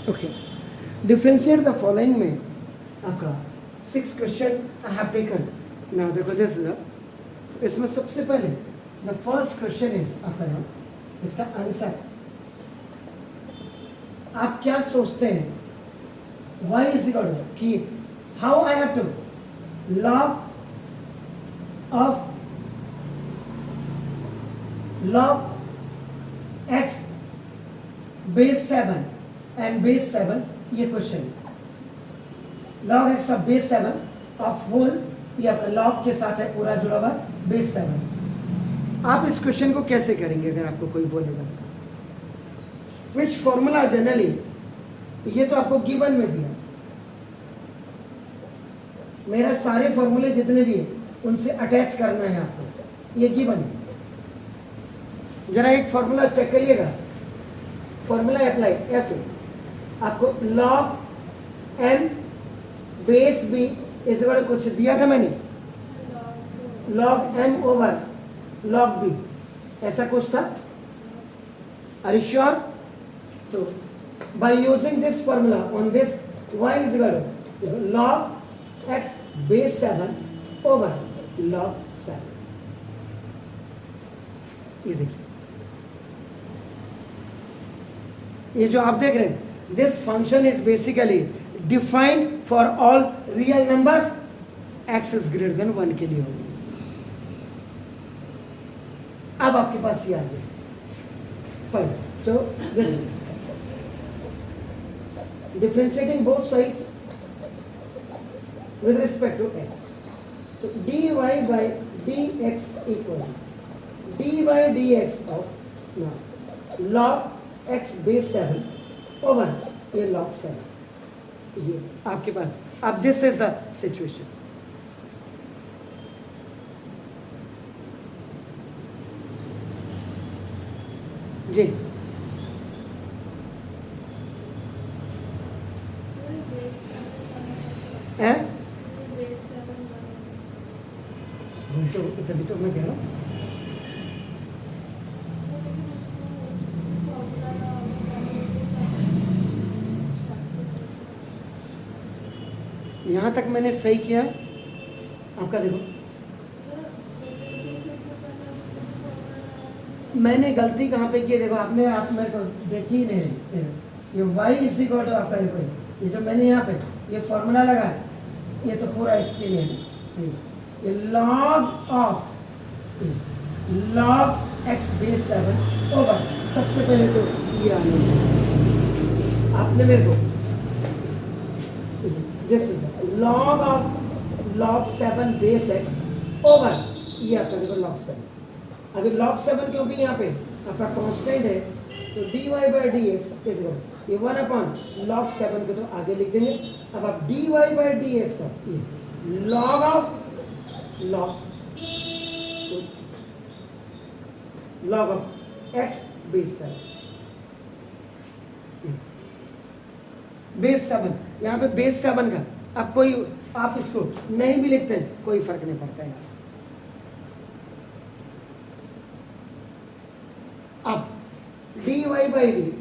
Okay, differentiate the following में आपका 6 question I have taken now. देखो दिस इज इसमें सबसे पहले द फर्स्ट क्वेश्चन इज आपका नाम, इसका आंसर आप क्या सोचते हैं y इज इक्वल टू कि how I have to log x base 7 and base 7, ये question log x of base 7 of whole, ये आपका log के साथ है पूरा जुड़ा हुआ बेस 7। आप इस क्वेश्चन को कैसे करेंगे अगर आपको कोई बोलेगा विच फॉर्मूला जनरली, ये तो आपको गिवन में दिया, मेरा सारे फॉर्मूले जितने भी है उनसे अटैच करना है आपको, ये गिवन है। जरा एक फॉर्मूला चेक करिएगा, फॉर्मूला अप्लाई एफ, आपको log m बेस b इस बार कुछ दिया था मैंने, log m over log b, ऐसा कुछ था। Are you sure? तो by using this formula on this y is equal to log x base 7 over log 7। ये देखिए, ये जो आप देख रहे हैं, this function is basically defined for all real numbers, x is greater than 1 के लिए होगी। अब आपके पास ये आ गया फाइन, तो this differentiating both sides with respect to x, तो dy by dx equal dy dx of log x base 7 over ये log 7, ये आपके पास। अब दिस इज द सिचुएशन, जी है तो तभी तो मैं कह रहा हूँ, यहाँ तक मैंने सही किया है आपका। देखो मैंने गलती कहाँ पे की है, देखो आपने आप मेरे को देखी ही नहीं, ये y इज इक्वल टू आपका, देखो ये जो मैंने यहाँ पे ये फॉर्मूला लगा है, ये तो पूरा इसके लिए है, ये log x बेस 7 ओवर, सबसे पहले तो ये आना चाहिए आपने मेरे को, this is log 7 base x over, ये आपका देखो log 7। अभी log 7 क्योंकि यहाँ पे आपका कांस्टेंट है, तो dy by dx is equal ये 1 अपॉन log 7 को तो आगे लिख देंगे। अब आप dy by dx log of x base 7, यहाँ पे बेस 7 का, अब कोई आप इसको नहीं भी लिखते हैं कोई फर्क नहीं पड़ता है। अब dy by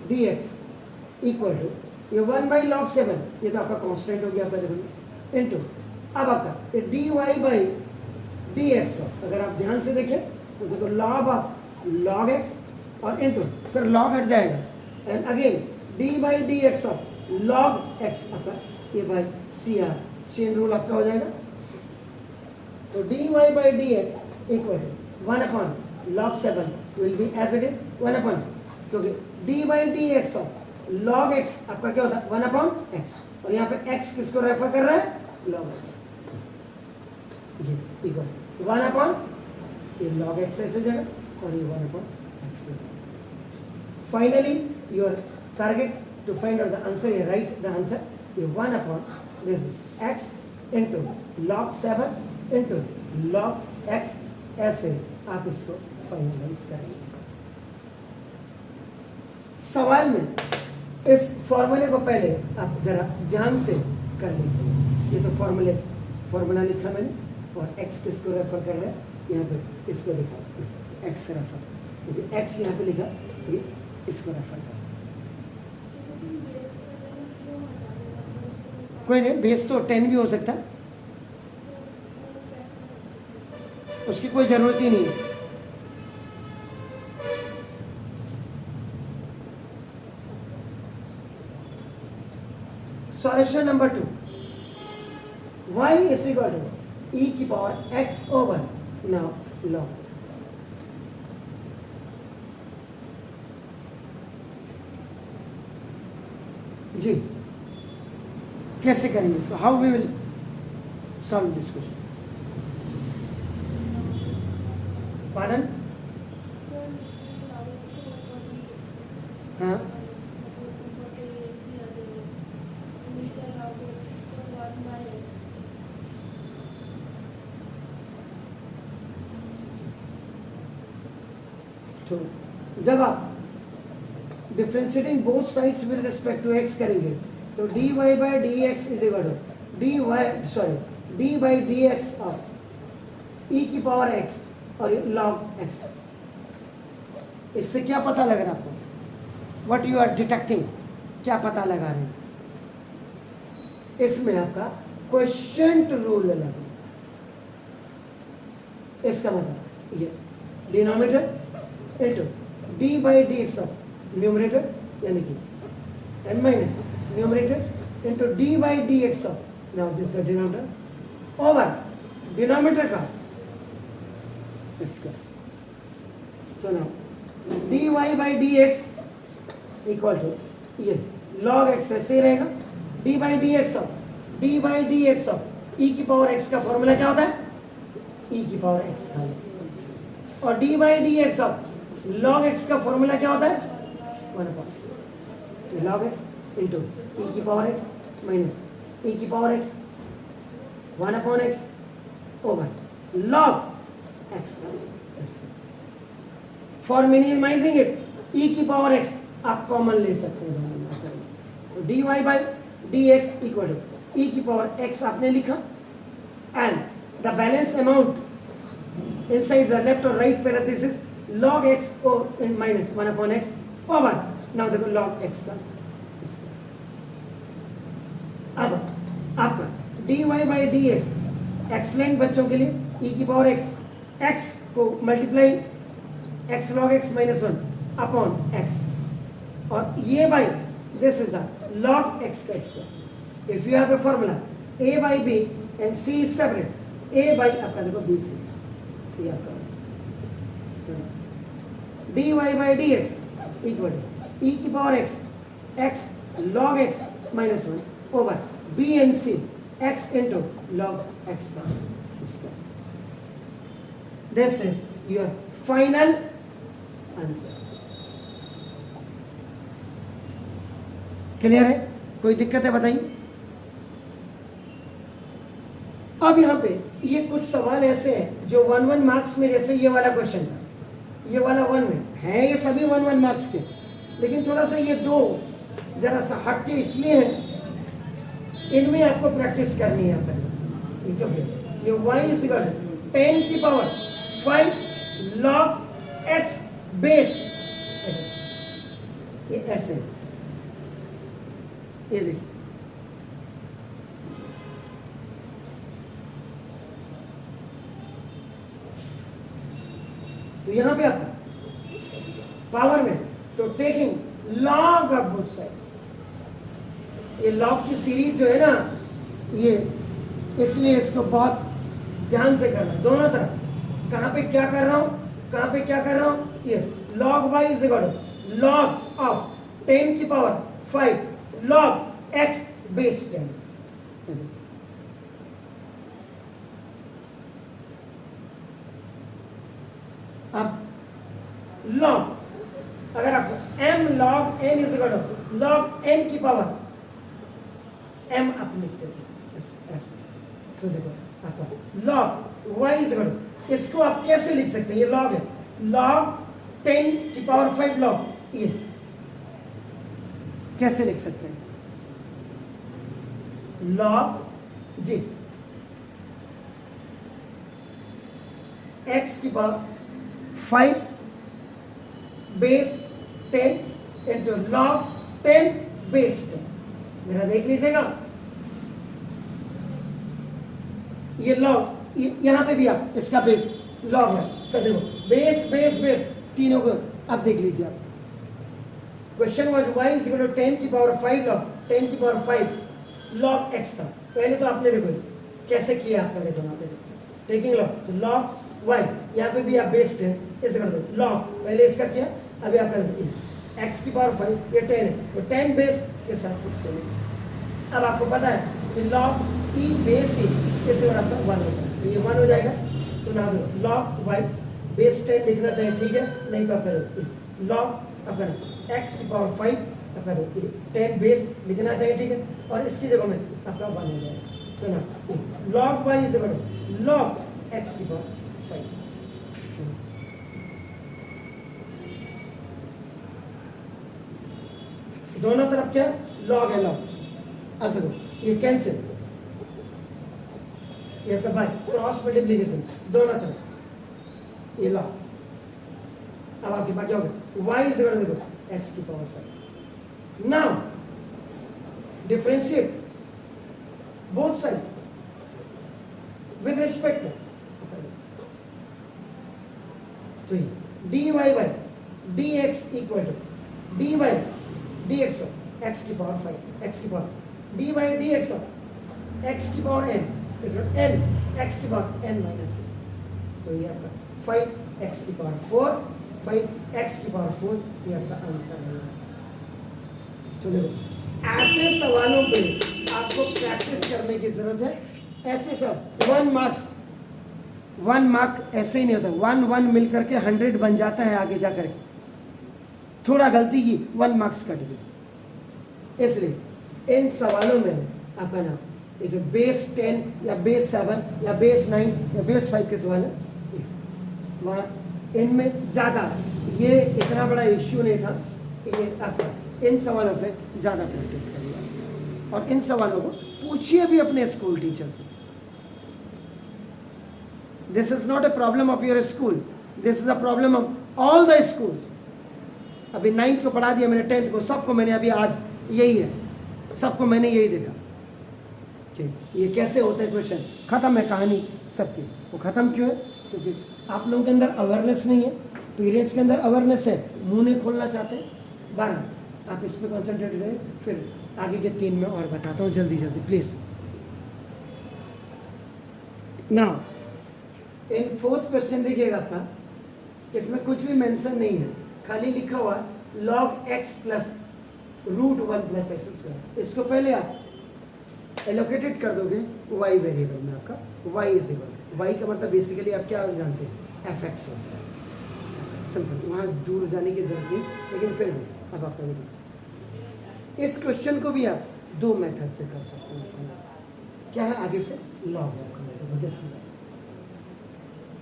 dx equal to ये 1 बाई log 7, ये तो आपका कांस्टेंट हो गया आपका, देखो इनटू अब आपका dy by dx, अगर आप ध्यान से देखें तो देखो log x और इनटू फिर log हट जाएगा, and again dy by dx of log x आपका ये बाई CR, चेन रूल आपका हो जाएगा। तो dy by dx equal to 1 upon log 7 will be as it is 1 upon, क्योंकि dy by dx of log x आपका क्या होता है 1 अपॉन x, और यहाँ पे x किसको रेफर कर रहा है log x, ये इक्वल 1 अपॉन ये log x ऐसे हो जाएगा और ये 1 upon x। Finally your target to find out the answer, ये राइट द आंसर, ये 1 upon this x into log 7 into log x, ऐसे आप इसको फाइनलाइज करेंगे। सवाल में इस फॉर्मूले को पहले आप जरा ध्यान से कर लीजिए, ये तो फॉर्मूला लिखा मैंने और x किसको रेफर कर रहा है, यहाँ पे इसको लिखा x रेफर, क्योंकि x यहाँ पे लिखा ये इसको रेफर कर, कोई नहीं, बेस तो 10 भी हो सकता है, उसकी कोई ज़रूरत ही नहीं है। Solution number 2, y is equal to e की power x over now log x। जी कैसे करेंगे इसको, how we will solve this question? Pardon? हाँ, तो जब आप differentiating both sides with respect to x करेंगे तो dy by d x is equal to d by d x of e की पावर x और log x। इससे क्या पता लग रहा है आपको? व्हाट यू आर डिटेक्टिंग, क्या पता लगा रहे हैं? इसमें आपका क्वोशिएंट रूल लगेगा। इसका मतलब ये denominator into d by d x of numerator यानी कि n minus numerator into d by d x of now this the denominator over denominator का इसका, तो now d y by d x equal to ये log x ऐसे ही रहेगा, d by d x of e की power x का formula क्या होता है? ई की पावर x का, और D by d x of log x का फॉर्मूला क्या होता है? 1 log x इंटू ई की पावर x माइनस ई की power x 1/x over log x। For minimizing it e की पावर x आप कॉमन ले सकते हैं, तो d y by d x equal to e की पावर x आपने लिखा and the balance amount inside the left और राइट पैरेंथेसिस log x और इन माइनस 1/x ओवर नाउ देखो log x का इसका। अब आपका d y by d x excellent बच्चों के लिए e की पावर x को multiply x log x minus 1 upon x और ये by this is the log x का square. If you have a formula a by b and c is separate, a by आपका देखो b c, ये आपका d y by d x equal to e की power x log x minus 1 over b and c x into log x का square. This is your final answer. Clear है? कोई दिक्कत है बताइए? अब यहाँ पे ये कुछ सवाल ऐसे हैं जो 1 मार्क्स में, जैसे ये वाला क्वेश्चन था, ये वाला 1 में है, ये सभी 1 मार्क्स के, लेकिन थोड़ा सा ये दो जरा सा हटके इसलिए है, इनमें आपको प्रैक्टिस करनी है पहले, क्योंकि ये y इज इक्वल 10 की पावर 5 log x बेस, ये ऐसे, ये देखिए तो यहां पे आपका पावर में तो taking log of both sides, ये log की सीरीज जो है ना, ये इसलिए इसको बहुत ध्यान से करना, दोनों तरफ कहां पे क्या कर रहा हूं, कहां पे क्या कर रहा हूं, ये log y is equal to log of 10 की पावर 5 log x बेस 10। अब log, अगर आपको m log n is equal to log n की पावर m आप लिखते थे ऐसे, तो देखो आपका log y is equal to, इसको आप कैसे लिख सकते हैं? ये log है, log 10 की पावर 5 log, ये कैसे लिख सकते हैं? log जी x की power 5 base 10 into log 10 base 10, मेरा देख लीजिएगा ये लॉग, यहाँ पे भी आप इसका बेस लॉग है सर, देखो बेस बेस बेस तीनों को अब देख लीजिए आप। Question was y is equal to 10 की पावर 5 लॉग 10 की पावर 5 लॉग x था। पहले तो आपने देखो कैसे किया आपका, देखो ना देखो टेकिंग लॉग y, यहाँ पे भी आप बेस 10 इसे कर दो लॉग, पहले इसका किया अभी आपका x की पावर 5 ये 10 है तो 10 बेस के साथ इसके लिए। अब आपको पता है कि लॉग e बेस e इससे आपका 1 होता है तो ये 1 हो जाएगा। तो ना दो लॉग y बेस 10 लिखना चाहिए, ठीक है, नहीं तो आपका लॉग आपका x की पावर 5 आपका 10 बेस लिखना चाहिए, ठीक है, और इसकी जगह में आपका 1 हो जाएगा। तो ना log y is equal log x की पावर 5। दोनों तरफ क्या लॉग है लॉग। अब देखो ये कैंसिल, ये आपका बाय क्रॉस मल्टीप्लिकेशन दोनों तरफ ये लॉग। अब आपके पास क्या होगा y इज इक्वल देखो x की power 5। Now differentiate both sides with respect to dy by dx equal to dy dx of x की पावर 5 x की power dy dx of x की power n is n x की power n minus. तो ये आपका 5x की power 4 5x की power 4 ये आपका आंसर है। तो देखो ऐसे सवालों पे आपको प्रैक्टिस करने की जरूरत है। ऐसे सब 1 मार्क ऐसे ही नहीं होता, 1 मिलकर के 100 बन जाता है आगे जाकर के। थोड़ा गलती की 1 मार्क्स कट गई। इसलिए इन सवालों में आपका ना ये जो बेस 10 या बेस 7 या बेस 9 या बेस 5 के सवाल है वहाँ इनमें ज़्यादा ये इतना बड़ा इश्यू नहीं था कि ये आपका इन सवालों पे ज़्यादा प्रैक्टिस करिए और इन सवालों को पूछिए भी अपने स्कूल टीचर से। This is not a problem of your school, this is a problem of all the schools. अभी 9th को पढ़ा दिया मैंने, 10th को सबको मैंने अभी आज यही है, सबको मैंने यही देखा कि ये कैसे होता है क्वेश्चन। ख़त्म है कहानी सबकी। वो ख़त्म क्यों है? क्योंकि आप लोगों के अंदर अवेयरनेस नहीं है, पेरेंट्स के अंदर अवेयरनेस है, मुंह नहीं खोलना चाहते। 12 आप इस पर कॉन्सेंट्रेट करें, फिर आगे के 3 में और बताता हूँ जल्दी जल्दी please. Now in 4th question देखिएगा आपका, इसमें कुछ भी मेंशन नहीं है, खाली लिखा हुआ log x plus √1 plus x square. इसको पहले आप एलोकेटेड कर दोगे y वेरिएबल में, आपका y इज इक्वल, y का मतलब बेसिकली आप क्या जानते हैं fx होता है। सिंपल, वहाँ दूर जाने की जरूरत नहीं, लेकिन फिर भी अब आपका देखिए इस क्वेश्चन को भी आप 2 मेथड से कर सकते हैं। क्या है आगे से log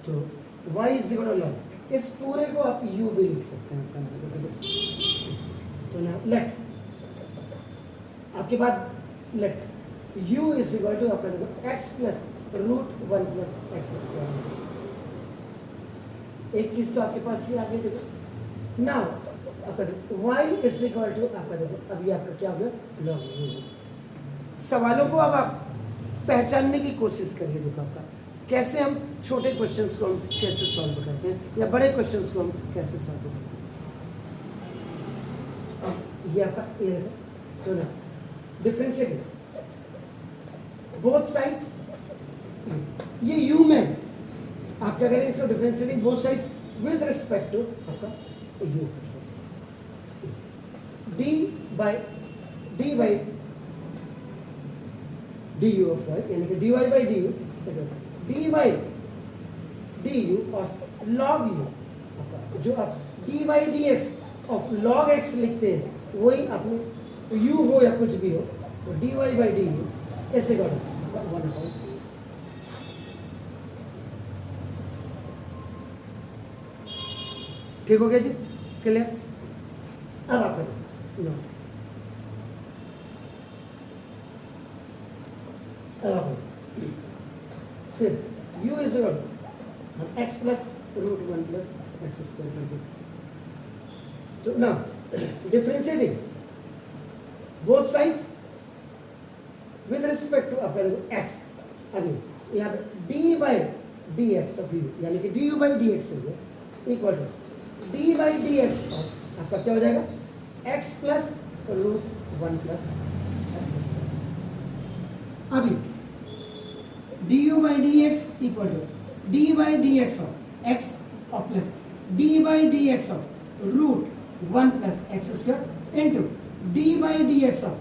तो y इज इक्वल log, इस पूरे को आप u भी लिख सकते हैं आपका। तो ना लेट आपके बाद let u is equal to आपका देखो x plus √1 plus x square. एक चीज तो आपके पास ही आगे देखो ना आपका देखो y इज इक्वल टू आपका देखो अभी आपका क्या होगा log u। सवालों को अब आप पहचानने की कोशिश करिए। देखो आपका कैसे हम छोटे क्वेश्चंस को हम कैसे सॉल्व करते हैं या बड़े क्वेश्चंस को हम कैसे सॉल्व करते हैं। ये आपका ए है तो ना डिफरेंशिएट बोथ साइड्स, ये यू में आप क्या करें इसको differentiating both sides with respect to आपका u. D by d u of y यानी कि d y by d u d by d u of log u. जो आप d by d x of log x लिखते हैं वही अपने you हो या कुछ भी हो तो d y by d u ऐसे करो। ठीक हो गया जी, क्लियर। अब आप करें फिर u is equal x plus √1 plus x square. तो ना differentiating both sides with respect to आपका देखो x। अभी यहाँ पे d by d x of u, यानी कि d u by d x हो गया equal to d by d x of आपका क्या हो जाएगा x plus root one plus x square. अभी d u by d x equal to d by d x of x और plus d by d x of root one plus x square into d by d x of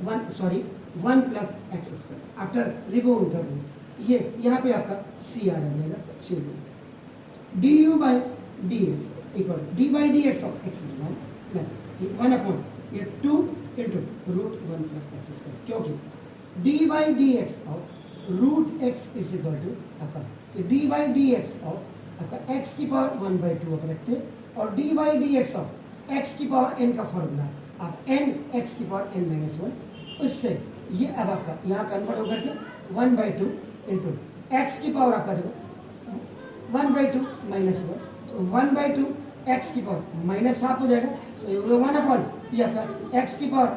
one plus x square after removing the root. ये यहाँ पे आपका सी आ जाएगा चलिए d u by d x equal d by d x of x one plus one upon ये two into root one plus x square, क्योंकि d by d x of root x is equal to आपका D by d x of आपका x की power one by two अपन रखते हैं और D by d x of x की power N का formula आप एन एक्स की पावर एन माइनस वन, उससे ये अब आपका यहाँ कन्वर्ट होकर के one by two into x की पावर आपका देखो one by two minus one, one by two x की पावर माइनस हाफ हो जाएगा, तो वन अपॉन ये आपका एक्स की पावर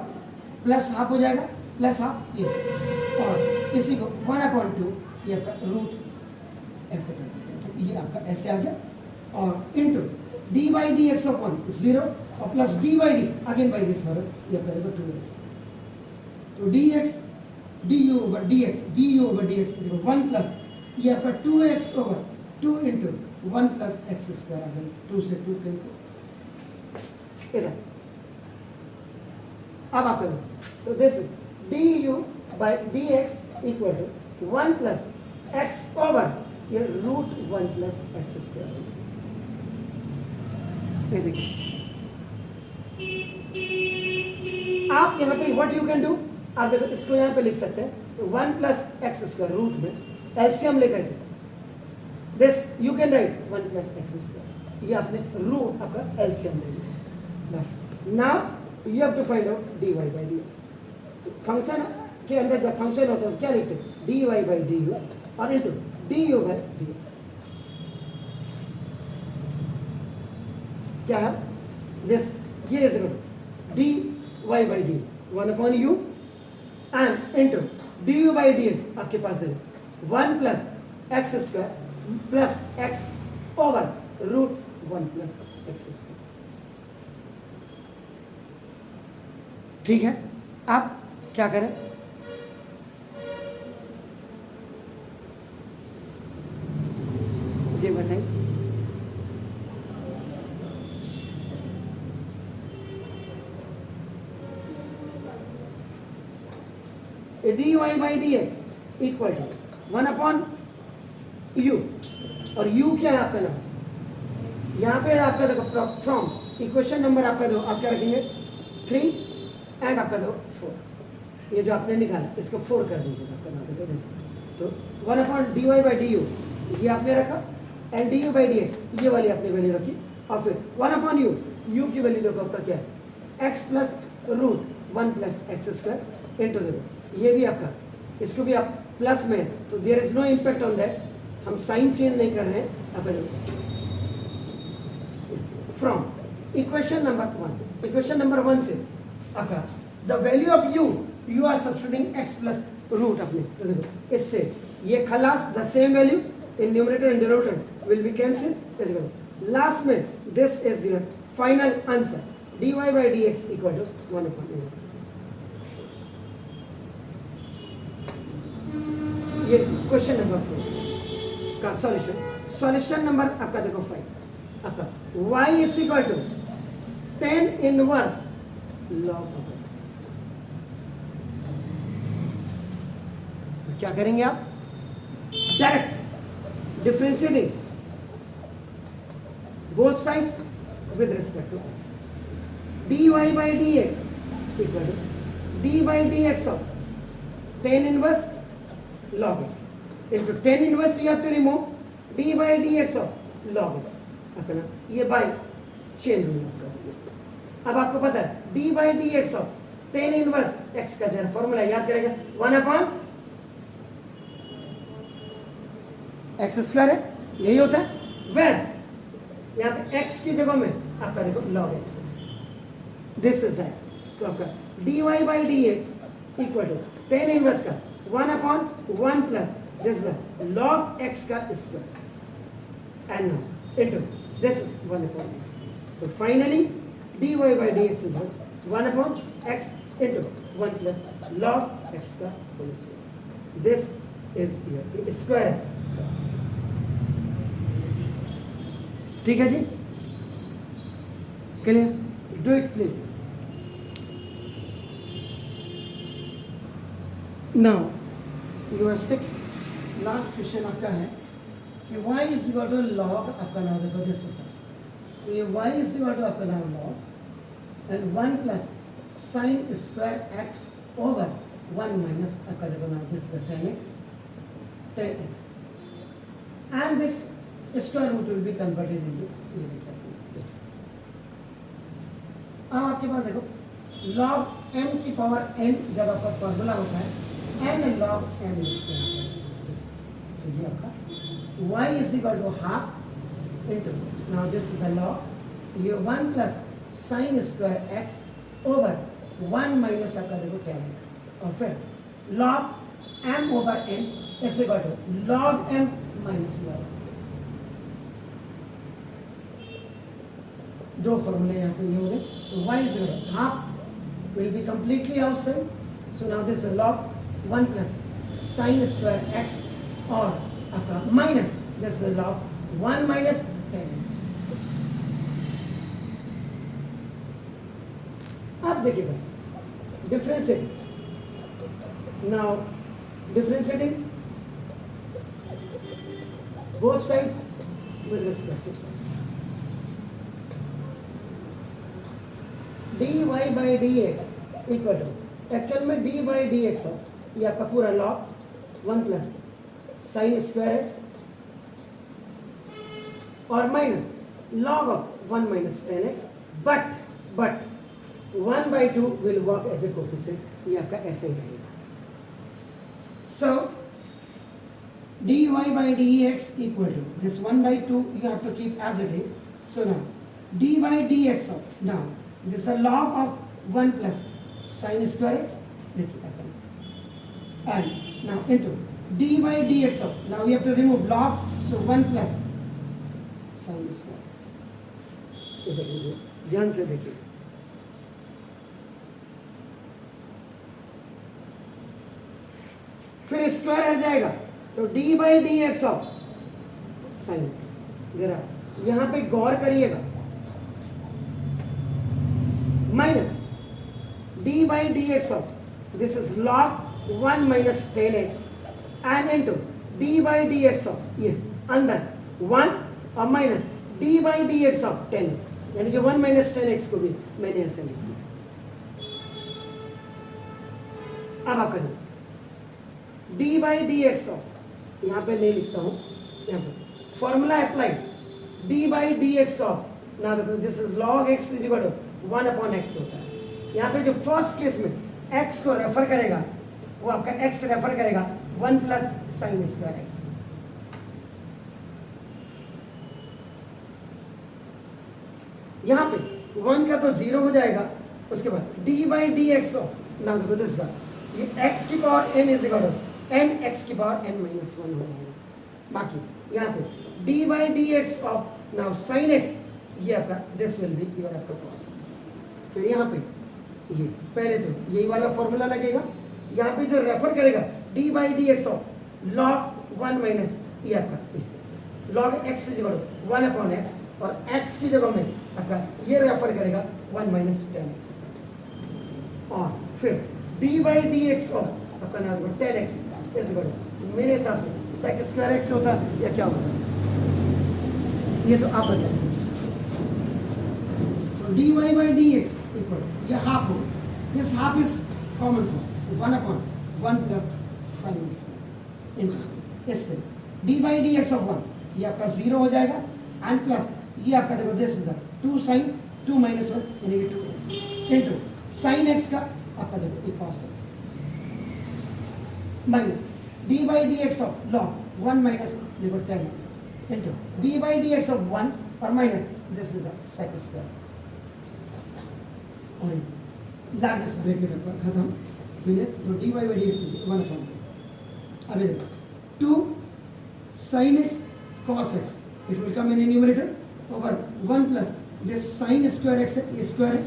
प्लस हाफ हो जाएगा, प्लस हाफ ये और इसी को वन अपॉन टू ये आपका रूट ऐसे कर देते हैं, तो ये आपका ऐसे आ गया और into d by d x of one zero और plus d by d again by this ये आपका देखो टू एक्स, तो d x d u over d x is one plus ये आपका two x over two into one plus x square आ गया, two से टू कैंसिल इधर। अब आप तो this is d u by d x equal to one plus x over ये root one plus x square. ये देखिए आप यहाँ पे व्हाट यू कैन डू, आप देखो इसको यहाँ पे लिख सकते हैं one plus x square root में एलसीएम लेकर के this you can write one plus x square, ये आपने रूट आपका एलसीएम ले लिया बस। Now you have to find out d y by d x. Function के अंदर जब फंक्शन होता है क्या लिखते हैं d y by d u और into d u by d x. क्या है दिस ये is d y by D one upon u and into d u by d x आपके पास देखो one plus x square plus x over root one plus x square. ठीक है, आप क्या करें ये बताइए। D y by d x equal to one upon u और u क्या है आपका नाम यहाँ पे आपका देखो फ्रॉम इक्वेशन नंबर आपका दो आप क्या रखेंगे 3 एंड आपका दो 4, ये जो आपने निकाला इसको 4 कर दीजिएगा आपका नाम देखो तो one upon d y by d u ये आपने रखा and d u by d x ये वाली आपने वैल्यू रखी और फिर वन अपॉन यू की वैल्यू देखो आपका क्या है x plus root one plus x square into देखो ये भी आपका इसको भी आप प्लस में तो there is no impact on that, हम साइन चेंज नहीं कर रहे हैं। अब फ्रॉम इक्वेशन नंबर वन से आपका the value of u are substituting x plus root अपने तो देखो इससे ये खलास the same value in numerator and denominator will be cancel, last में this is your final answer dy by dx equal to 1 upon a। ये question number 4 का solution number आपका देखो 5 आपका y is equal to 10 inverse log of x। तो क्या करेंगे आप direct differentiating both sides with respect to x dy by dx equal to d by dx of 10 inverse log x into 10 inverse you have to remove d by dx of log x अपना ये by chain rule आपका। अब आपको पता है d by dx of 10 inverse x का जरा formula याद करेगा 1 upon x स्क्वायर है, यही होता है वेर यहाँ पे x की जगह में आपका देखो log x है, दिस इज दैट। तो आपका dy by dx equal to 10 inverse का 1 अपॉन 1 plus this is log x का square and now into this is 1 upon x. So finally dy by dx is 1 upon x into 1 plus log x का whole square. This is your square. ठीक है जी, clear? Do it please. Now your 6th last question आपका है कि y is equal to log, आपका नाम देखो दिस होता है, तो ये y इज इक्वल टू आपका नाम log and 1 plus sine square x over 1 minus आपका देखो नाम this 10x and this square root will be converted into ये this. अब आपके पास देखो log m की पावर n जब आपका फॉर्मूला होता है n log m लिखते हैं, तो ये आपका y is equal to half into, now this is the log ये 1 plus sin square x over 1 minus आपका देखो 10x और फिर log m over n is equal to log m minus log. दो फॉर्मूले यहाँ पे ये हो गए, तो y is equal to half will be completely outside, so now this is log 1 plus sin square x और आपका minus this is log 1 minus 10x. अब देखिएगा differentiate, now differentiating both sides with respect to x. dy by dx equal to, actual में dy by dx है ये आपका पूरा log 1 plus sine square x और minus log of 1 minus 10x, but 1 by 2 will work as a coefficient, ये आपका ऐसे ही रहेगा. So dy by dx equal to this 1 by 2 you have to keep as it is. So now dy by dx of, now this is a log of 1 plus sin square x, and now into dy by dx of, now we have to remove log, so 1 plus sin square x. ये देखिए ध्यान से देखिए, फिर square हट जाएगा तो dy by dx of sin x. जरा यहाँ पे गौर करिएगा, minus dy by dx of this is log 1 minus 10x and into dy by dx of ये अंदर 1 और minus dy by dx of 10x, यानी कि 1 minus 10x को भी मैंने ऐसे लिख दिया. अब आप करें dy by dx ऑफ, यहाँ पे नहीं लिखता हूँ, यहाँ पे formula applied dy by dx of, ना देखो this is log x is equal to 1 upon x होता है. यहाँ पे जो फर्स्ट केस में x को रेफर करेगा वो आपका x रेफर करेगा 1 प्लस साइन स्क्वायर x. यहाँ पे 1 का तो 0 हो जाएगा, उसके बाद dy by dx ऑफ, ना देखो दिस ये x की power n is equal to n x की पावर n माइनस 1 हो जाएगा. बाकी यहाँ पे dy by dx of now sin x, ये आपका दिस विल बी योर आपका cos x. फिर यहाँ पे ये पहले तो यही वाला फॉर्मूला लगेगा, यहाँ पे जो रेफर करेगा dy by dx of log 1 minus ये आपका log x is equal to 1 upon x, और x की जगह में आपका ये रेफर करेगा 1 माइनस 10x, और फिर dy by dx ऑफ आपका नाम 10x इज इक्वल टू, मेरे हिसाब से sec स्क्वायर x होता या क्या होता, ये तो आप बताइए. तो dy by dx इक्वल ये हाफ हो, this half is common form 1 अपॉन 1 प्लस साइन स्क्वायर इनटू इससे dy by dx ऑफ 1 ये आपका 0 हो जाएगा, एंड प्लस ये आपका देखो दिस इज 2 साइन 2 माइनस 1 यानी कि 2x इनटू साइन x का आपका देखो cos x minus dy by dx of log 1 minus देखो 10x into dy by dx of 1 और minus this is the sec square और लार्जेस्ट ब्रैकेट आपका खत्म. फिर तो dy by dx is 1 upon. अभी देखो 2 sin x cos x, it will come in a numerator over 1 plus this sin square x है, ये square है,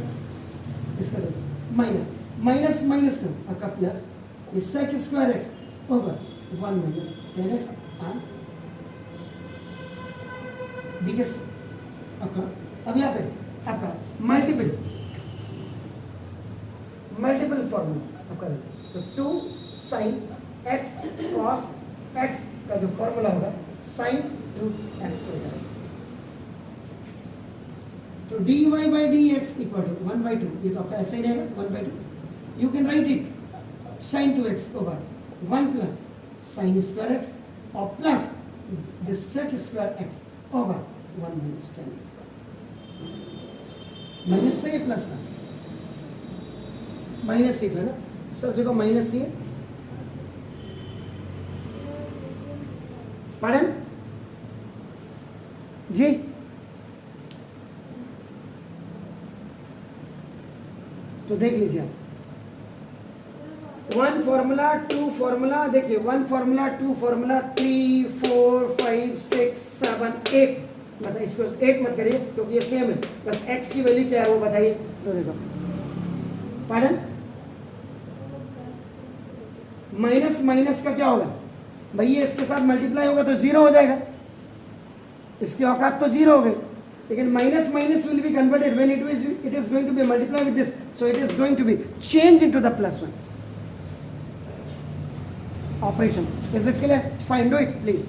इसका देखो माइनस माइनस माइनस का आपका प्लस ये sec square x over 1 minus 10x and biggest आपका अब यहाँ पे आपका मल्टीपल फॉर्मूला आपका तो 2 sin x cos x का जो फॉर्मूला होगा sin 2x होगा तो dy by dx equal to 1 by 2 ये तो आपका ऐसे ही रहेगा 1 by 2 you can right it sin 2x over 1 plus sin square x और plus this sec square x over 1 minus 10x minus था ये प्लस था माइनस ही था ना सब जगह माइनस ही है पढ़न जी तो देख लीजिए आप 1 फॉर्मूला 2 फॉर्मूला देखिए 1 फॉर्मूला 2 फॉर्मूला 3 4 5 6 7 8 मतलब इसको 8 मत करिए क्योंकि ये सेम है बस x की वैल्यू क्या है वो बताइए तो देखो पढ़न माइनस माइनस का क्या होगा भैया इसके साथ मल्टीप्लाई होगा तो 0 हो जाएगा इसकी औकात तो 0 हो गई लेकिन minus minus will be converted when it is going to be multiply with this so it is going to be change into the plus 1 operations. Is it clear? Fine, do it please.